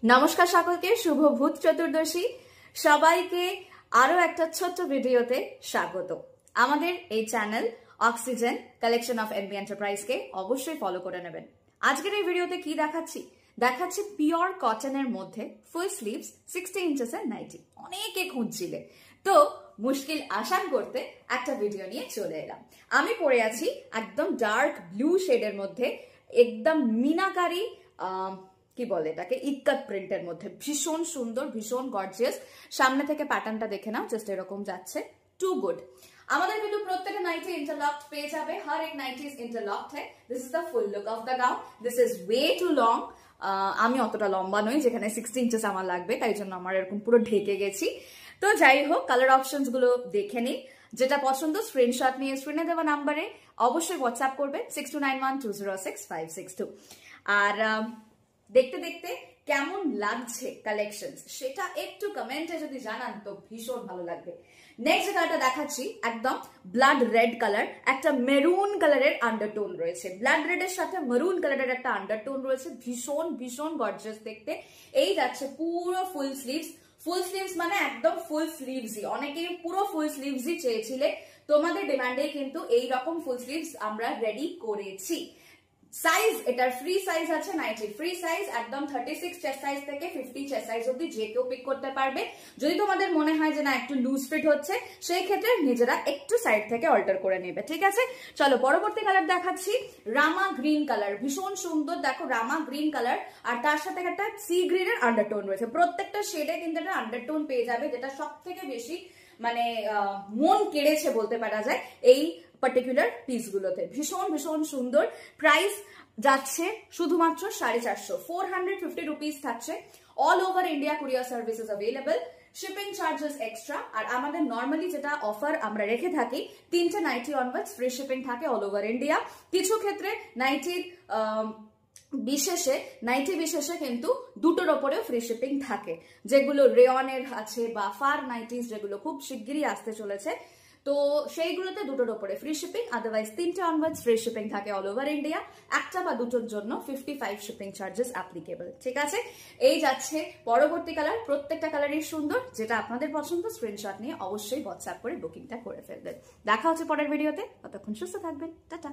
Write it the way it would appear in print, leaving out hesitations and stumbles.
নমস্কার সকলকে, শুভ ভূত চতুর্দশী। সবাইকে আরো একটা ছোট্ট ভিডিওতে স্বাগত। আমাদের এই channel oxygen collection of MB enterprise কে অবশ্যই ফলো করে নেবেন। আজকের এই ভিডিওতে কি দেখাচ্ছি পিওর কটনের মধ্যে ফুল স্লিভস 60 ইঞ্চেসের নাইটি। অনেকে খুঁজছিলে, তো মুশকিল আসান করতে একটা ভিডিও নিয়ে চলে এলাম। আমি পরে আছি একদম ডার্ক ব্লু শেডের মধ্যে, একদম মিনাকারি কি বলে এটাকে, ইক্কাত প্রিন্টের মধ্যে। ভীষণ সুন্দর, ভীষণ গর্জিয়াস। সামনে থেকে প্যাটার্নটা দেখে নাও, জাস্ট এরকম যাচ্ছে। Too good. আমাদের কিন্তু প্রত্যেকটা নাইটি ইন্টারলকড পেয়ে যাবে। हर एक नाइटी इज इंटरलॉक्ड है। This is the full look of the gown. This is way too long. আমি অতটা লম্বা নই, যেখানে 60 ইঞ্চেস আমার লাগবে, তাই জন্য আমার এরকম পুরো ঢেকে গেছি। তো যাই হোক, কালার অপশনস গুলো দেখে নিই। যেটা পছন্দ স্ক্রিনশট নিয়ে স্ক্রিনে দেওয়া নাম্বারে অবশ্যই হোয়াটসঅ্যাপ করবেন 6291206562। আর দেখতে দেখতে কেমন লাগছে কালেকশন, সেটা একটু কমেন্টে যদি জানান তো ভীষণ ভালো লাগবে। নেক্সট যে কালারটা দেখাচ্ছি, একদম ব্লাড রেড কালার, একটা মেরুন কালারের আন্ডারটোন রয়েছে। ব্লাড রেড এর সাথে মেরুন কালারের একটা আন্ডারটোন রয়েছে, ভীষণ ভীষণ গর্জিয়াস দেখতে। এই যাচ্ছে পুরো ফুল স্লিভস। ফুল স্লিভস মানে একদম ফুল স্লিভসই। অনেকেই পুরো ফুল স্লিভসই চেয়েছিলে, তোমাদের ডিমান্ডে কিন্তু এই রকম ফুল স্লিভস আমরা রেডি করেছি। সাইজ এটার ফ্রি সাইজ আছে, নাইটি ফ্রি সাইজ একদম 36 চেস্ট সাইজ থেকে 50 চেস্ট সাইজ অব্দি যে কেউ পিক করতে পারবে। যদি তোমাদের মনে হয় যে না একটু লুজ ফিট হচ্ছে, সেই ক্ষেত্রে নিজেরা একটু সাইড থেকে অল্টার করে নেবে, ঠিক আছে। চলো পরবর্তী কালার দেখাচ্ছি, রামা গ্রিন কালার। ভীষণ সুন্দর, দেখো রামা গ্রিন কালার, আর তার সাথে একটা সি গ্রিনের আন্ডারটোন রয়েছে। প্রত্যেকটা শেডে কিন্তু একটা আন্ডারটোন পেয়ে যাবে, যেটা সব থেকে বেশি মানে মন কেড়েছে বলতে পারা যায় এই পার্টিকুলার পিসগুলোতে। ভীষণ ভীষণ সুন্দর। প্রাইস যাচ্ছে শুধুমাত্র 450, 450 রুপিস থাকছে। All over India courier services available, shipping charges extra. আর আমাদের নর্মালি যেটা অফার আমরা রেখে থাকি, 3টে নাইটি অনওয়ার্ডস ফ্রি শিপিং থাকে অল ওভার ইন্ডিয়া। কিছু ক্ষেত্রে নাইটি বিশেষে কিন্তু দুটোর ওপরেও ফ্রি শিপিং থাকে, যেগুলো রেয়নের আছে বা ফার নাইটিস, যেগুলো খুব শিগগিরই আসতে চলেছে, তো সেইগুলোতে দুটোর ওপরে ফ্রি শিপিং। আদারওয়াইজ 3টে অনওয়ার্ডস ফ্রি শিপিং থাকে অল ওভার ইন্ডিয়া। একটা বা দুটোর জন্য 55 শিপিং চার্জেস অ্যাপ্লিকেবল, ঠিক আছে। এই যাচ্ছে পরবর্তী কালার। প্রত্যেকটা কালারই সুন্দর, যেটা আপনাদের পছন্দ স্ক্রিনশট নিয়ে অবশ্যই হোয়াটসঅ্যাপ করে বুকিংটা করে ফেলবেন। দেখা হচ্ছে পরের ভিডিওতে, ততক্ষণ সুস্থ থাকবেন, টাটা।